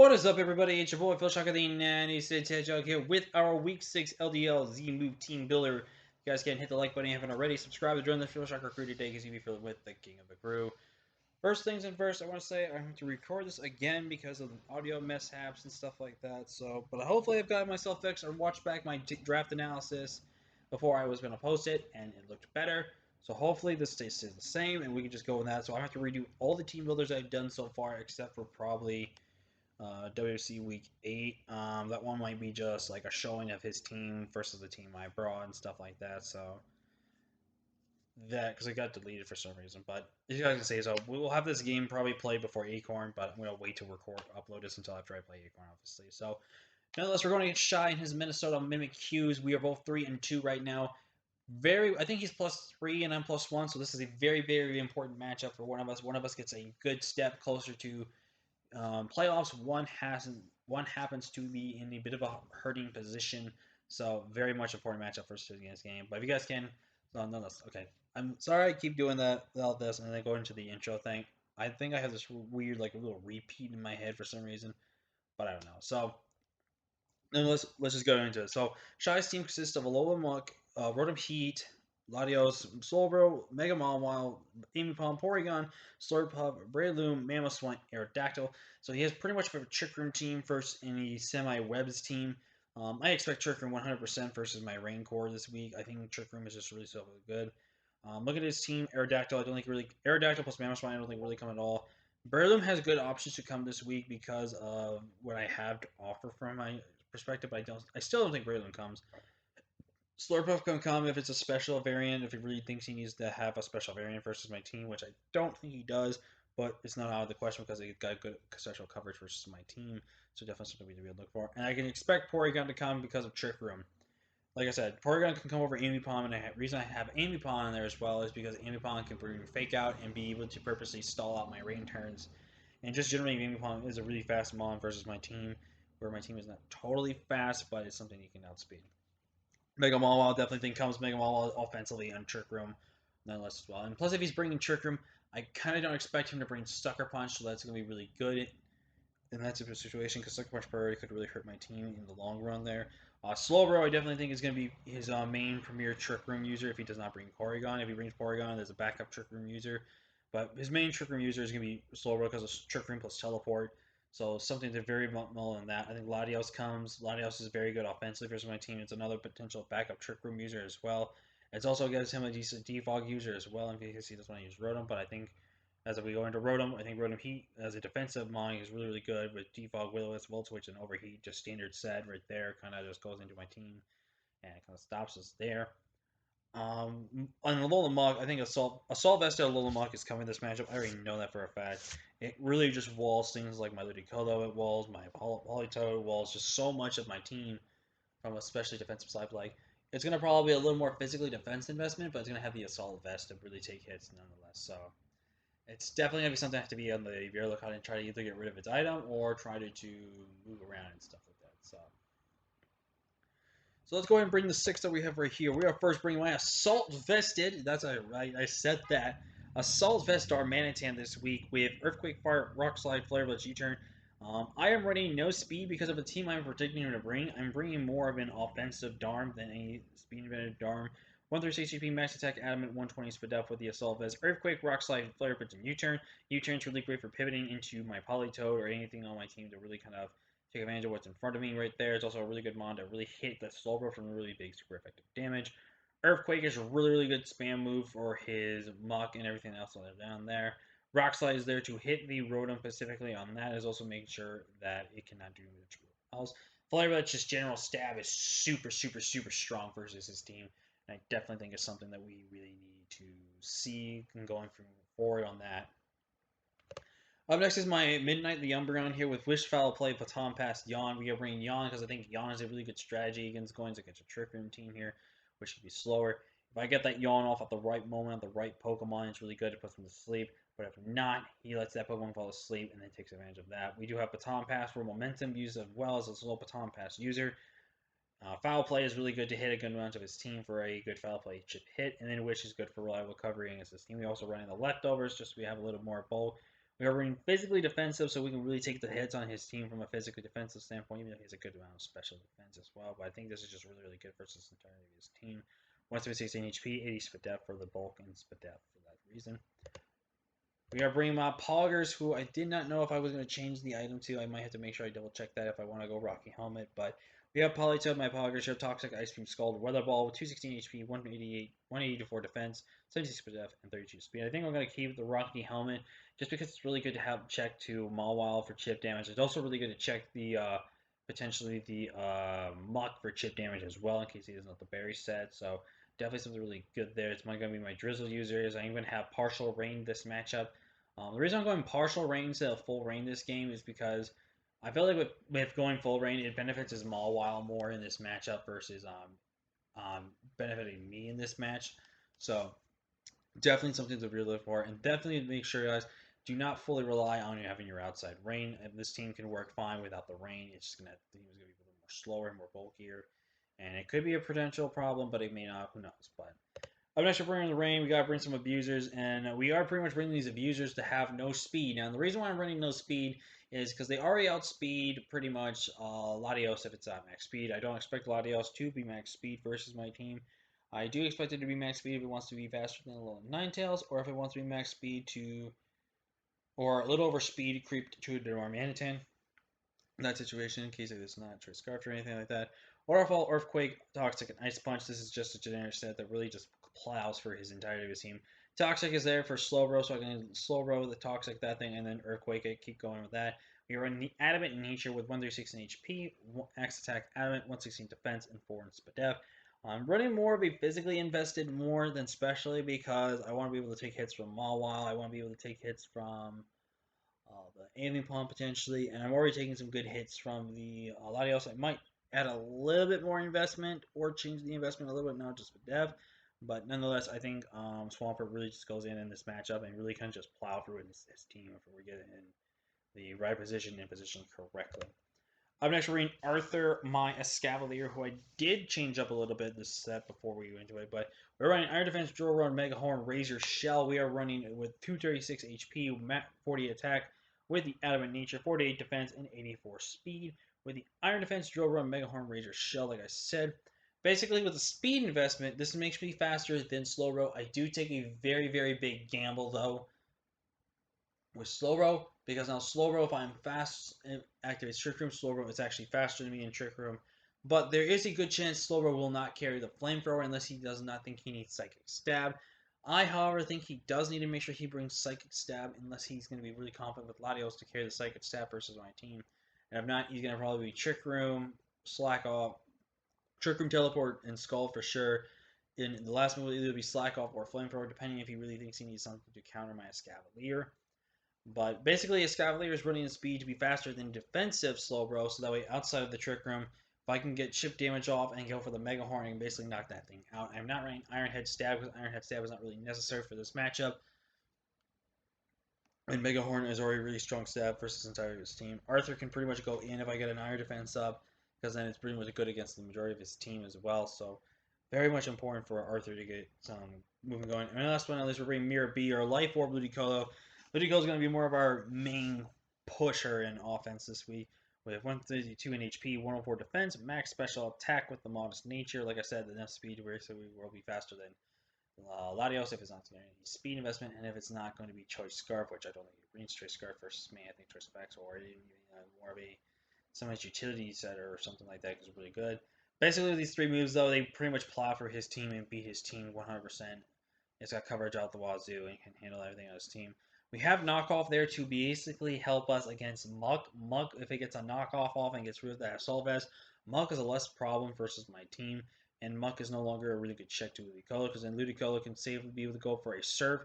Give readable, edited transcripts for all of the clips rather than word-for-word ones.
What is up, everybody? It's your boy Phil Shocker, the 96 Hedgehog here with our Week 6 LDL Z Move Team Builder. You guys can hit the like button if you haven't already. Subscribe to join the Phil Shocker crew today because you'll be filled with the king of the crew. First things in first, I want to say I have to record this again because of the audio mishaps and stuff like that. But hopefully I've got myself fixed. I watched back my draft analysis before I was going to post it, and it looked better. So hopefully this stays the same, and we can just go with that. So I have to redo all the team builders I've done so far, except for probably WC Week 8. That one might be just like a showing of his team versus the team I brought and stuff like that. So that, because it got deleted for some reason. But as you guys can see, so we will have this game probably played before Acorn, but I'm going to wait to upload this until after I play Acorn, obviously. So nonetheless, we're going against Shy and his Minnesota Mimic Hughes. We are both 3-2 right now. I think he's +3 and I'm +1, so this is a very, very important matchup for one of us. One of us gets a good step closer to playoffs. One happens to be in a bit of a hurting position, so very much important matchup for us in this game. But if you guys can, nonetheless, okay. I'm sorry I keep doing that without this, and then go into the intro thing. I think I have this weird like little repeat in my head for some reason, but I don't know. So then let's just go into it. So Shy's team consists of Alola Muck, Rotom Heat, Latios, Solbro, Mega Mawile, Amy Palm, Porygon, Slurpuff, Breloom, Mamoswine, Aerodactyl. So he has pretty much a Trick Room team first in the semi-Webs team. I expect Trick Room 100% versus my Rain Core this week. I think Trick Room is just really so good. Look at his team, Aerodactyl. I don't think really Aerodactyl plus Mamoswine. I don't think really come at all. Breloom has good options to come this week because of what I have to offer from my perspective. But I still don't think Breloom comes. Slurpuff can come if it's a special variant, if he really thinks he needs to have a special variant versus my team, which I don't think he does, but it's not out of the question because he got good special coverage versus my team, so definitely something we need to look for. And I can expect Porygon to come because of Trick Room. Like I said, Porygon can come over Ambipom, and the reason I have Ambipom in there as well is because Ambipom can bring Fake Out and be able to purposely stall out my rain turns. And just generally, Ambipom is a really fast Mon versus my team, where my team is not totally fast, but it's something you can outspeed. Mega Mawile definitely think comes Mega Mawile offensively and Trick Room nonetheless as well. And plus, if he's bringing Trick Room, I kind of don't expect him to bring Sucker Punch, so that's going to be really good in that type of situation because Sucker Punch priority could really hurt my team in the long run there. Slowbro, I definitely think is going to be his main premier Trick Room user if he does not bring Porygon. If he brings Porygon, there's a backup Trick Room user. But his main Trick Room user is going to be Slowbro because of Trick Room plus Teleport. So something to very mull in that. I think Latios comes. Latios is very good offensively versus my team. It's another potential backup Trick Room user as well. It's also gives him a decent defog user as well in case he doesn't want to use Rotom. But I think as we go into Rotom, I think Rotom Heat as a defensive Mon is really, really good with defog, Will-O-Wisp, Volt Switch, and Overheat. Just standard set right there. Kind of just goes into my team and kind of stops us there. On Alola Muk, I think Assault Vest of Alola Muk is coming this matchup. I already know that for a fact. It really just walls things like my Ludicolo, it walls my Politoed, it walls just so much of my team from a especially defensive side. Like, it's going to probably be a little more physically defense investment, but it's going to have the Assault Vest to really take hits nonetheless. So it's definitely going to be something I have to be on the very lookout and try to either get rid of its item or try to move around and stuff like that. So let's go ahead and bring the 6 that we have right here. We are first bringing my Assault Vested. That's right, I said that. Assault Vest our Manitan this week with Earthquake, Fire, Rock Slide, Flare Blitz, U-Turn. I am running no speed because of the team I'm predicting to bring. I'm bringing more of an offensive Darm than a speed invented Darm. 136 HP, max attack, adamant, 120 speed up with the Assault Vest. Earthquake, Rock Slide, Flare Blitz, and U-Turn. U-Turn's really great for pivoting into my Politoed or anything on my team to really kind of take advantage of what's in front of me right there. It's also a really good Mon to really hit that Slowbro from really big, super effective damage. Earthquake is a really, really good spam move for his Muck and everything else down there. Rock Slide is there to hit the Rotom specifically on that, is also making sure that it cannot do much else. Flare Blitz, just general stab, is super, super, super strong versus his team. And I definitely think it's something that we really need to see going forward on that. Up next is my Midnight the Umbreon here with Wish Foul Play, Baton Pass, Yawn. We are bringing Yawn because I think Yawn is a really good strategy against going against a Trick Room team here, which should be slower. If I get that Yawn off at the right moment, the right Pokemon, it's really good to put them to sleep. But if not, he lets that Pokemon fall asleep and then takes advantage of that. We do have Baton Pass for momentum use as well as a slow Baton Pass user. Foul Play is really good to hit a good amount of his team for a good Foul Play chip hit, and then Wish is good for reliable covering against his team. We also running the leftovers just so we have a little more bulk. We are running physically defensive, so we can really take the hits on his team from a physically defensive standpoint, even though he has a good amount of special defense as well. But I think this is just really, really good versus the entirety of his team. 116 HP, 80 speed depth for the bulk and speed depth for that reason. We are bringing up Poggers, who I did not know if I was going to change the item to. I might have to make sure I double check that if I want to go Rocky Helmet. But we have Polytoad, my Poggers here, Toxic Ice Cream Scald, Weather Ball with 216 HP, 184 defense, 76 speed depth, and 32 speed. I think I'm going to keep the Rocky Helmet just because it's really good to have check to Mawile for chip damage. It's also really good to check the potentially the Muck for chip damage as well in case he doesn't have the berry set. So definitely something really good there. It's going to be my Drizzle users. I'm going to have Partial Rain this matchup. The reason I'm going partial rain instead of full rain this game is because I feel like with going full rain, it benefits his Mawile more in this matchup versus benefiting me in this match. So definitely something to really look for, and definitely make sure guys do not fully rely on you having your outside rain. This team can work fine without the rain. It's just the team is gonna be a little more slower and more bulkier, and it could be a potential problem, but it may not. Who knows? But up next, we're bringing the rain. We gotta bring some abusers, and we are pretty much bringing these abusers to have no speed. Now, the reason why I'm running no speed is because they already outspeed pretty much Latios if it's at max speed. I don't expect Latios to be max speed versus my team. I do expect it to be max speed if it wants to be faster than a little Ninetales, or if it wants to be max speed to, or a little over speed creep to Dormanitan. In that situation, in case it is not Choice Scarf or anything like that. Waterfall, Earthquake, Toxic, and Ice Punch. This is just a generic set that really just plows for his entirety of his team. Toxic is there for slow row, so I can slow row the Toxic, that thing, and then Earthquake. I keep going with that. We run the Adamant Nature with 136 in HP, Axe Attack, Adamant, 116 Defense, and 4 in Speed Def. I'm running more of a physically invested more than specially because I want to be able to take hits from Mawile. I want to be able to take hits from the Alien Pump potentially, and I'm already taking some good hits from the Latios. I might add a little bit more investment or change the investment a little bit, not just with dev, but nonetheless, I think Swampert really just goes in this matchup and really kind of just plow through his team if we get in the right position and positioned correctly. Up next, we're reading Arthur, my Escavalier, who I did change up a little bit this set before we go into it, but we're running Iron Defense, Drill Run, Mega Horn, Razor Shell. We are running with 236 HP, 40 attack, with the Adamant Nature, 48 defense, and 84 speed. With the Iron Defense, Drill Run, Mega Horn, Razor Shell, like I said. Basically, with the speed investment, this makes me faster than Slow Row. I do take a very, very big gamble, though, with Slow Row, because now Slow Row, if I'm fast and activates Trick Room, Slow Row is actually faster than me in Trick Room. But there is a good chance Slow Row will not carry the Flamethrower unless he does not think he needs Psychic Stab. I, however, think he does need to make sure he brings Psychic Stab unless he's going to be really confident with Latios to carry the Psychic Stab versus my team. And if not, he's going to probably be Trick Room, Slack Off, Trick Room Teleport, and Skull for sure. In the last move, it'll either be Slack Off or Flamethrower, depending if he really thinks he needs something to counter my Escavalier. But basically, Escavalier is running in speed to be faster than defensive Slowbro, so that way outside of the Trick Room, if I can get chip damage off and go for the Mega Horn and basically knock that thing out. I'm not running Iron Head Stab because Iron Head Stab is not really necessary for this matchup. And Mega Horn is already a really strong stab versus entire his team. Arthur can pretty much go in if I get an Iron Defense up, because then it's pretty much good against the majority of his team as well. So very much important for Arthur to get some movement going. And last one, at least, we're bringing Mirror B or Life Orb Ludicolo. Ludicolo is going to be more of our main pusher in offense this week. With 132 in HP, 104 defense, max special attack with the modest nature. Like I said, enough speed where so we will be faster than Latios if it's not going to need speed investment, and if it's not going to be Choice Scarf, which I don't think it means Choice Scarf versus me. I think Choice Specs or more of a somebody's utility setter or something like that is really good. Basically, these three moves, though, they pretty much plow for his team and beat his team 100%. It's got coverage out the wazoo and can handle everything on his team. We have knockoff there to basically help us against Muck. Muck, if it gets a knockoff off and gets rid of that Assault Vest, Muck is a less problem versus my team. And Muck is no longer a really good check to Ludicolo, because then Ludicolo can safely be able to go for a Surf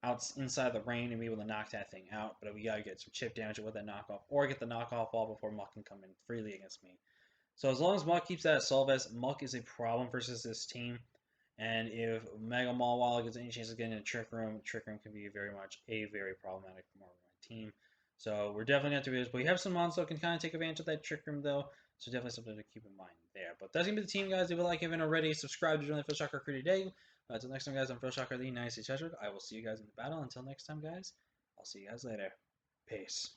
out inside the rain and be able to knock that thing out. But we gotta get some chip damage with that knockoff, or get the knockoff off before Muck can come in freely against me. So as long as Muck keeps that Assault Vest, Muck is a problem versus this team. And if Mega Mawile gets any chance of getting in a Trick Room can be very problematic for my team. So we're definitely going to do this. But we have some mons that can kind of take advantage of that Trick Room, though. So definitely something to keep in mind there. But that's going to be the team, guys. If you like, haven't already, subscribe to join the Phil Shocker crew today. Until next time, guys, I'm Phil Shocker, the United States Treasure. I will see you guys in the battle. Until next time, guys, I'll see you guys later. Peace.